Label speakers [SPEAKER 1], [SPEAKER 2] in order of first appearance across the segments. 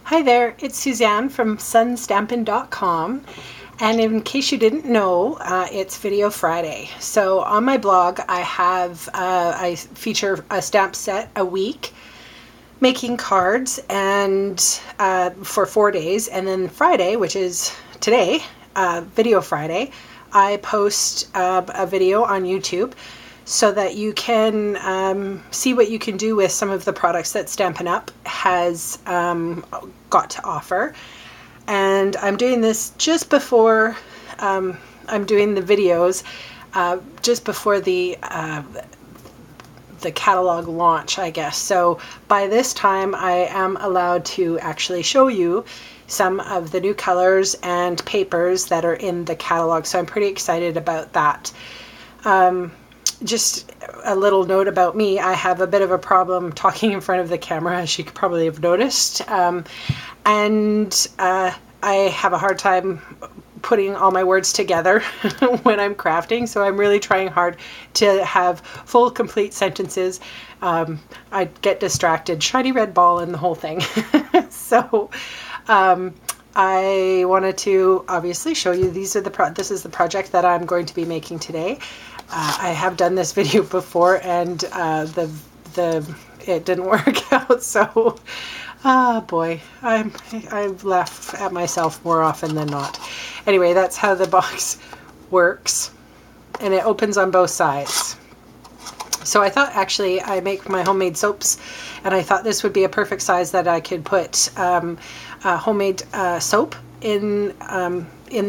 [SPEAKER 1] Hi there, it's Suzanne from SuNN and in case you didn't know, it's Video Friday. So on my blog I feature a stamp set a week making cards and for 4 days, and then Friday, which is today, Video Friday, I post a video on YouTube so that you can see what you can do with some of the products that Stampin' Up! Has got to offer. And I'm doing this just before I'm doing the videos, just before the catalog launch, I guess. So by this time I am allowed to actually show you some of the new colors and papers that are in the catalog. So I'm pretty excited about that. Just a little note about me, I have a bit of a problem talking in front of the camera, as you could probably have noticed. And I have a hard time putting all my words together when I'm crafting, so I'm really trying hard to have full, complete sentences. I get distracted, shiny red ball and the whole thing. So I wanted to obviously show you this is the project that I'm going to be making today. I have done this video before and it didn't work out, so boy, I've laughed at myself more often than not. Anyway, that's how the box works, and it opens on both sides. So I thought, actually, I make my homemade soaps, and I thought this would be a perfect size that I could put homemade soap in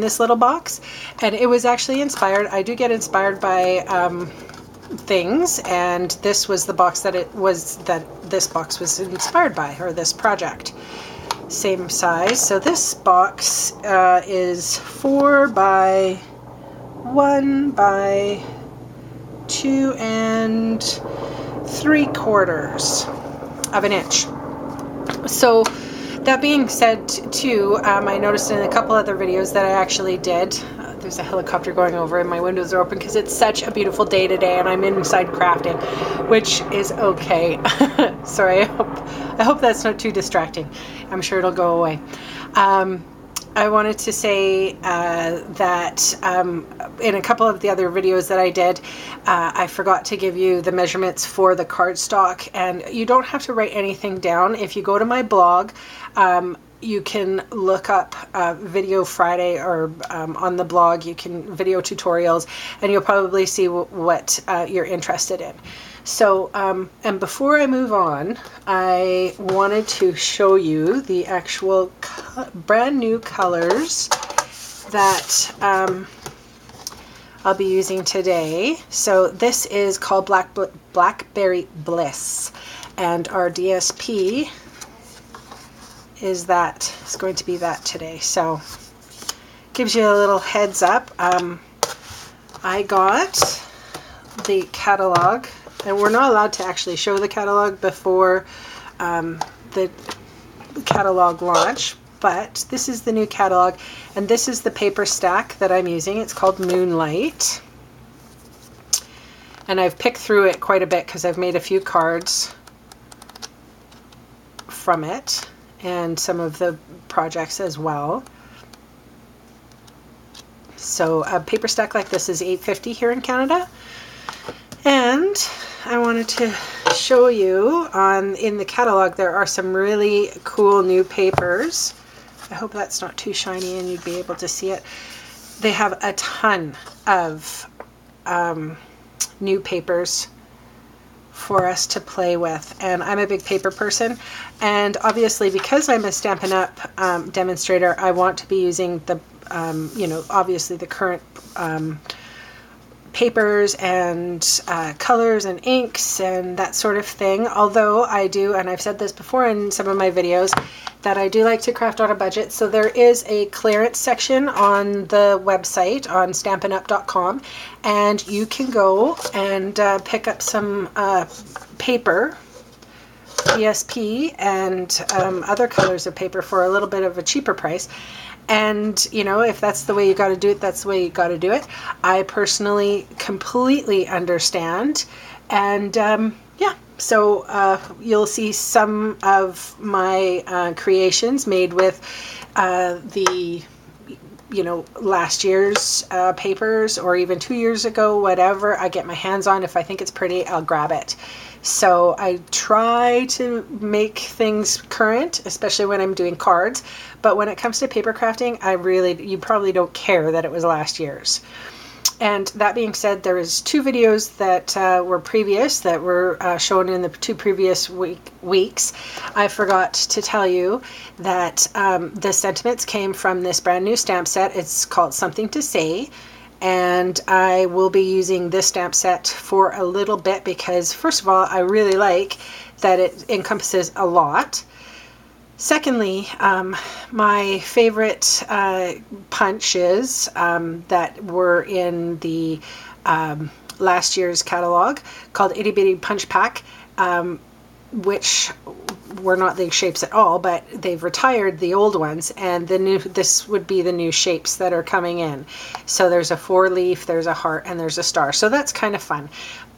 [SPEAKER 1] this little box. And it was actually inspired. I do get inspired by things, and this was the box that this box was inspired by, or this project. Same size. So this box is 4 by 1 by 2 3/4 of an inch. So that being said, too, I noticed in a couple other videos that I actually did, there's a helicopter going over and my windows are open because it's such a beautiful day today and I'm inside crafting, which is okay. Sorry, I hope that's not too distracting. I'm sure it'll go away. I wanted to say that in a couple of the other videos that I did, I forgot to give you the measurements for the cardstock, and you don't have to write anything down. If you go to my blog, you can look up Video Friday, or on the blog you can video tutorials, and you'll probably see what you're interested in. So, and before I move on, I wanted to show you the actual brand new colors that I'll be using today. So this is called Blackberry Bliss, and our DSP is going to be that today. So gives you a little heads up. I got the catalog, and we're not allowed to actually show the catalog before the catalog launch, but this is the new catalog, and this is the paper stack that I'm using. It's called Moonlight, and I've picked through it quite a bit because I've made a few cards from it and some of the projects as well. So a paper stack like this is $8.50 here in Canada. And I wanted to show you in the catalog there are some really cool new papers. I hope that's not too shiny and you'd be able to see it. They have a ton of new papers for us to play with, and I'm a big paper person, and obviously because I'm a Stampin' Up! Demonstrator, I want to be using the obviously the current papers and colors and inks and that sort of thing. Although I do, and I've said this before in some of my videos, that I do like to craft on a budget. So there is a clearance section on the website on StampinUp.com, and you can go and pick up some paper, DSP, and other colors of paper for a little bit of a cheaper price. And, you know, if that's the way you got to do it, that's the way you got to do it. I personally completely understand. And, yeah, So you'll see some of my creations made with the last year's papers, or even 2 years ago, whatever I get my hands on. If I think it's pretty, I'll grab it. So I try to make things current, especially when I'm doing cards. But when it comes to paper crafting, you probably don't care that it was last year's. And that being said, there is 2 videos that were previous, that were shown in the 2 previous weeks. I forgot to tell you that the sentiments came from this brand new stamp set. It's called Something to Say. And I will be using this stamp set for a little bit because, first of all, I really like that it encompasses a lot. Secondly, my favorite punches that were in the last year's catalog, called Itty Bitty Punch Pack, which were not the shapes at all, but they've retired the old ones, and this would be the new shapes that are coming in. So there's a 4-leaf, there's a heart, and there's a star. So that's kind of fun.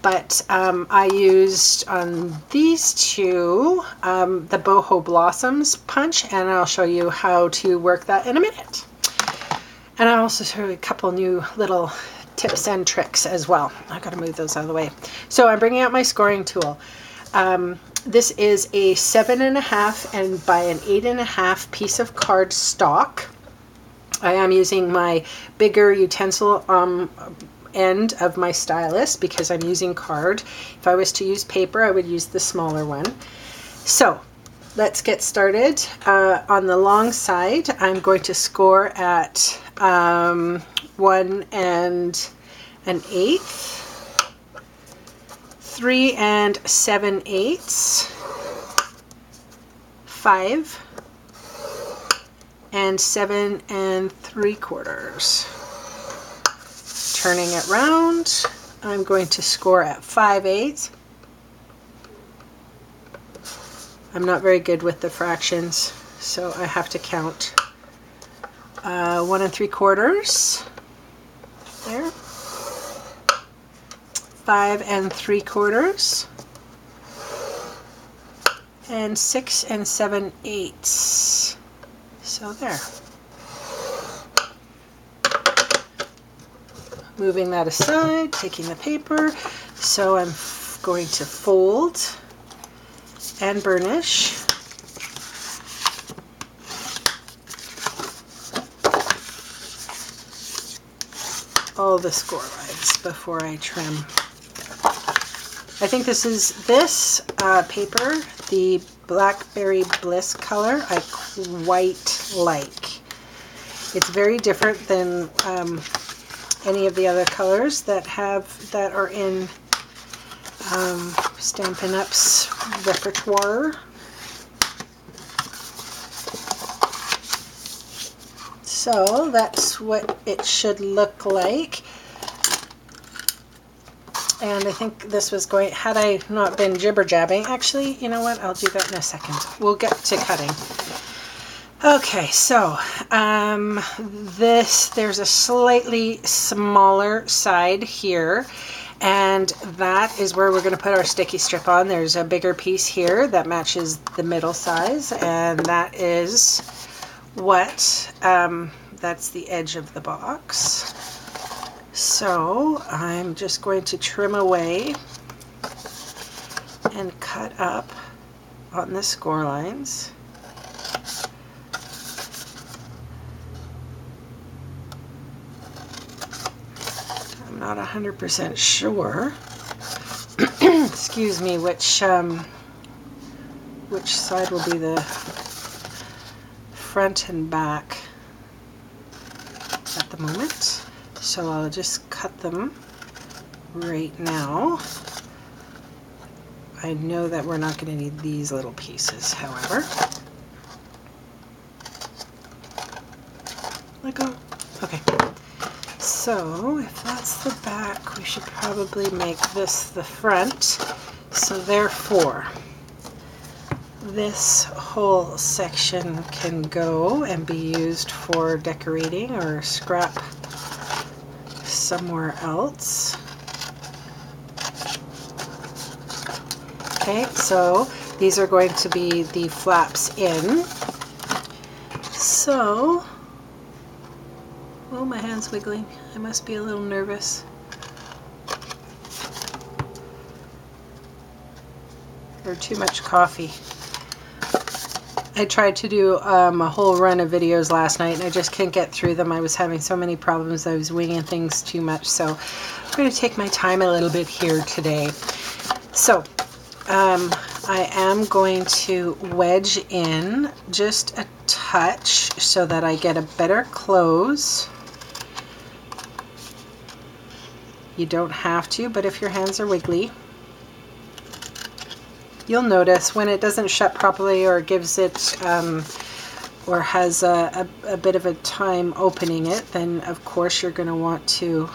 [SPEAKER 1] But I used on these 2 the Boho Blossoms punch, and I'll show you how to work that in a minute. And I'll also show you a couple new little tips and tricks as well. I've got to move those out of the way. So I'm bringing out my scoring tool. This is a 7.5 and by an 8.5 piece of card stock. I am using my bigger utensil end of my stylus because I'm using card. If I was to use paper, I would use the smaller one. So let's get started. On the long side, I'm going to score at 1 1/8, 3 7/8, 5 7 3/4. Turning it round, I'm going to score at 5/8. I'm not very good with the fractions, so I have to count 1 3/4 there, 5 3/4, and 6 7/8. So there. Moving that aside, taking the paper, so I'm going to fold and burnish. All the score lines before I trim. I think this paper, the Blackberry Bliss color, I quite like. It's very different than any of the other colors that are in Stampin' Up's repertoire. So that's what it should look like. And I think this was going, had I not been jibber-jabbing, actually, you know what, I'll do that in a second. We'll get to cutting. Okay, so there's a slightly smaller side here, and that is where we're going to put our sticky strip on. There's a bigger piece here that matches the middle size, and that is what, that's the edge of the box. So I'm just going to trim away and cut up on the score lines. I'm not 100% sure, excuse me, which side will be the front and back at the moment. So I'll just cut them right now. I know that we're not going to need these little pieces, however. Let go. Okay. So if that's the back, we should probably make this the front. So therefore, this whole section can go and be used for decorating or scrap somewhere else. Okay, so these are going to be the flaps in. So, oh, my hand's wiggling. I must be a little nervous. Or too much coffee. I tried to do a whole run of videos last night and I just couldn't get through them. I was having so many problems. I was winging things too much. So I'm going to take my time a little bit here today. So I am going to wedge in just a touch so that I get a better close. You don't have to, but if your hands are wiggly, you'll notice when it doesn't shut properly or gives it or has a bit of a time opening it, then of course you're going to want to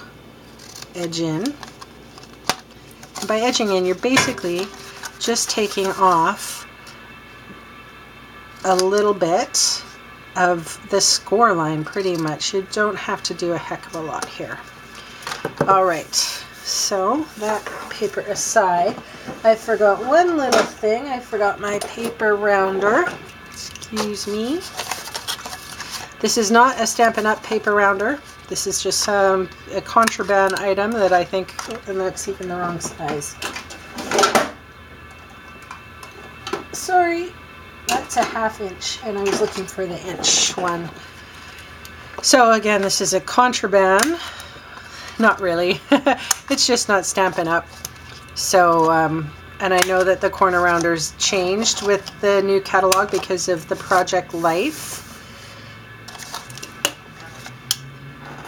[SPEAKER 1] edge in. And by edging in, you're basically just taking off a little bit of the score line pretty much. You don't have to do a heck of a lot here. All right, so that paper aside, I forgot one little thing. I forgot my paper rounder. Excuse me. This is not a Stampin' Up paper rounder. This is just a contraband item that I think, and that's even the wrong size. Sorry, that's a 1/2 inch, and I was looking for the inch one. So again, this is a contraband. Not really. It's just not Stampin' Up. So, and I know that the corner rounders changed with the new catalog because of the project life.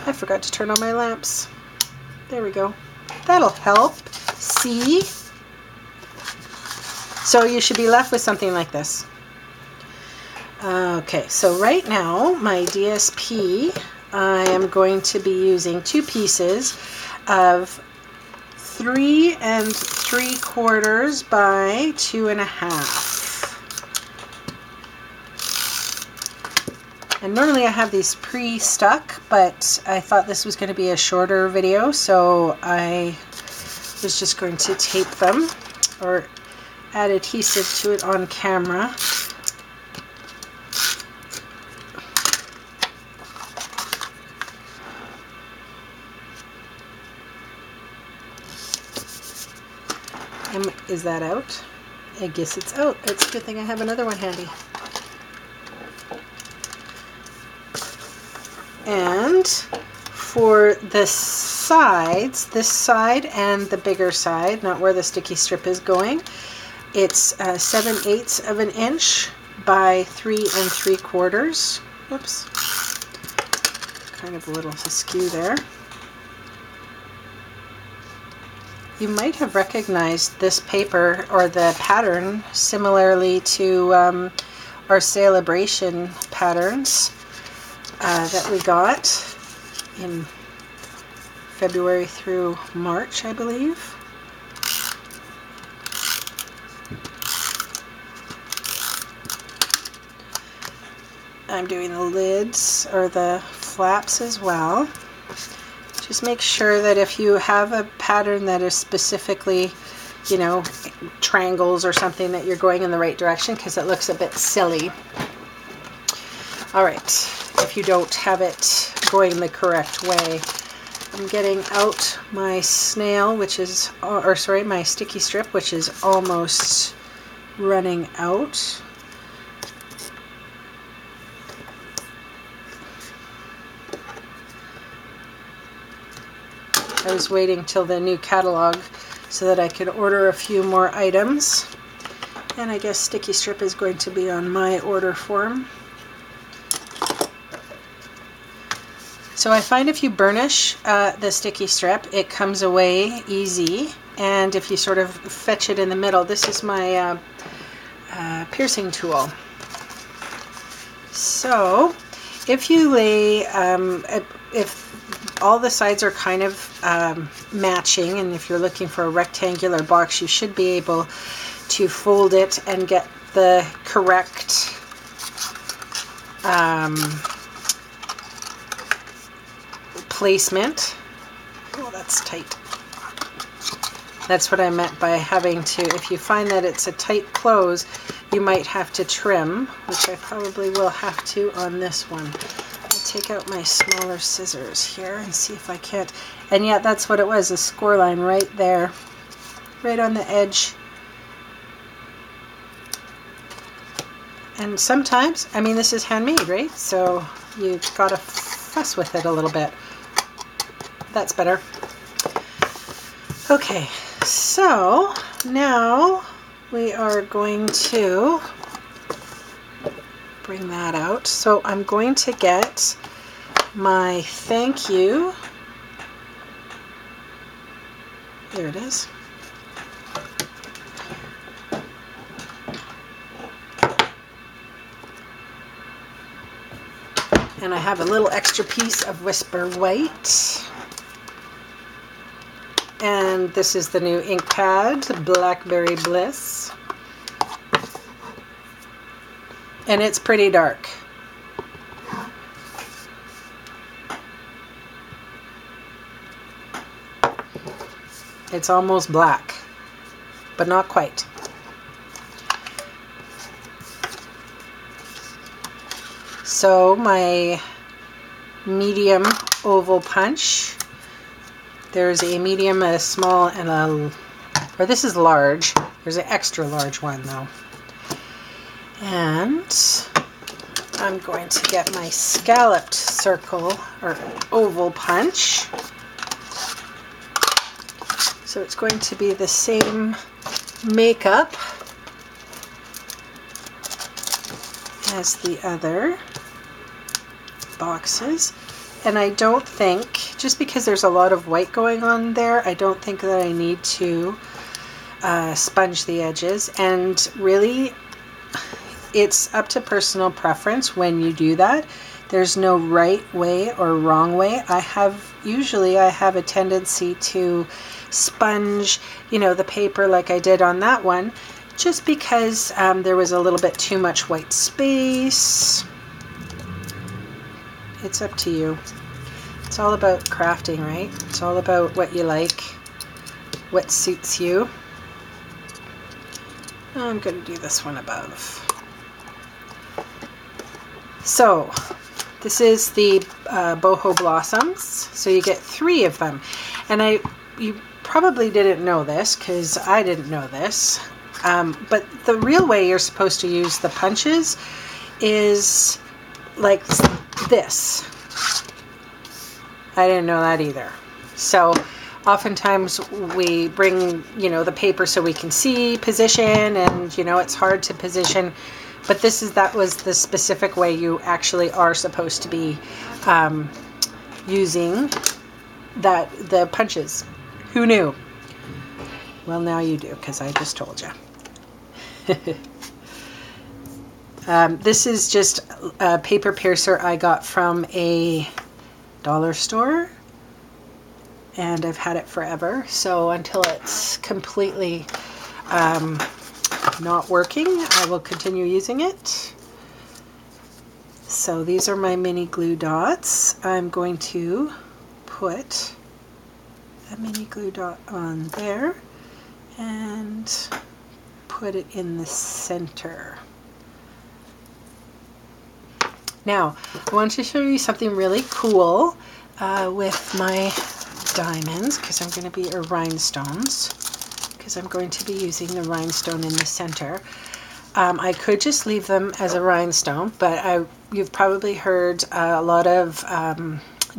[SPEAKER 1] I forgot to turn on my lamps. There we go. That'll help. See? So you should be left with something like this. Okay, so right now my DSP, I am going to be using 2 pieces of 3 3/4 by 2.5. And normally I have these pre-stuck, but I thought this was going to be a shorter video, so I was just going to tape them or add adhesive to it on camera. Is that out? I guess it's out. It's a good thing I have another one handy. And for the sides, this side and the bigger side, not where the sticky strip is going, it's 7/8 of an inch by 3 3/4. Oops, kind of a little askew there. You might have recognized this paper or the pattern similarly to our Celebration patterns that we got in February through March, I believe. I'm doing the lids or the flaps as well. Just make sure that if you have a pattern that is specifically, you know, triangles or something, that you're going in the right direction, because it looks a bit silly. All right, if you don't have it going the correct way. I'm getting out my snail, which is, or sorry, my sticky strip, which is almost running out. I was waiting till the new catalog so that I could order a few more items, and I guess sticky strip is going to be on my order form. So I find if you burnish the sticky strip, it comes away easy, and if you sort of fetch it in the middle, this is my piercing tool. So if you lay, if all the sides are kind of matching, and if you're looking for a rectangular box, you should be able to fold it and get the correct placement. Oh, that's tight. That's what I meant by having to, if you find that it's a tight close, you might have to trim, which I probably will have to on this one. I'll take out my smaller scissors here and see if I can't. And yeah, that's what it was, a score line right there, right on the edge. And sometimes, I mean, this is handmade, right? So you've got to fuss with it a little bit. That's better. Okay, so now we are going to bring that out. So I'm going to get my thank you. There it is. And I have a little extra piece of Whisper White. And this is the new ink pad, Blackberry Bliss. And it's pretty dark. It's almost black, but not quite. So my medium oval punch, there's a medium, a small, and a, or this is large. There's an extra large one though. And I'm going to get my scalloped circle or oval punch. So it's going to be the same makeup as the other boxes. And I don't think, just because there's a lot of white going on there, I don't think that I need to sponge the edges. And really, it's up to personal preference when you do that. There's no right way or wrong way. Usually I have a tendency to sponge, you know, the paper like I did on that one, just because there was a little bit too much white space. It's up to you. It's all about crafting, right? It's all about what you like, what suits you. I'm going to do this one above. So this is the boho blossoms. So you get 3 of them. And you probably didn't know this, because I didn't know this. But the real way you're supposed to use the punches is like this. I didn't know that either. So oftentimes we bring, you know, the paper so we can see position, and, you know, it's hard to position. But that was the specific way you actually are supposed to be using the punches. Who knew? Well, now you do, because I just told you. This is just a paper piercer I got from a dollar store, and I've had it forever. So until it's completely not working, I will continue using it. So these are my mini glue dots. I'm going to put a mini glue dot on there and put it in the center. Now, I want to show you something really cool with my diamonds, because I'm going to be, or rhinestones, because I'm going to be using the rhinestone in the center. I could just leave them as a rhinestone, but you've probably heard a lot of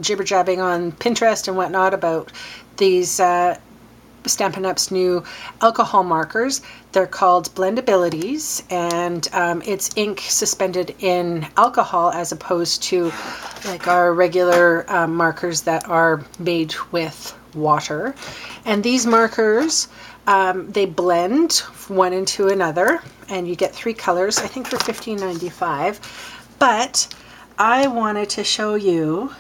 [SPEAKER 1] jibber-jabbing on Pinterest and whatnot about these Stampin' Up's new alcohol markers. They're called Blendabilities, and it's ink suspended in alcohol as opposed to like our regular markers that are made with water. And these markers, they blend one into another, and you get 3 colors, I think for $15.95. But I wanted to show you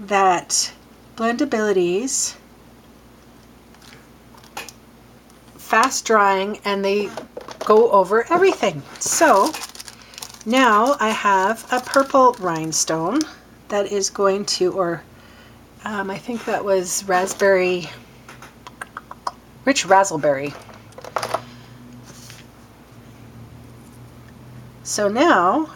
[SPEAKER 1] that Blendabilities, fast drying, and they go over everything. So now I have a purple rhinestone that is going to, or I think that was raspberry, Rich raspberry. So now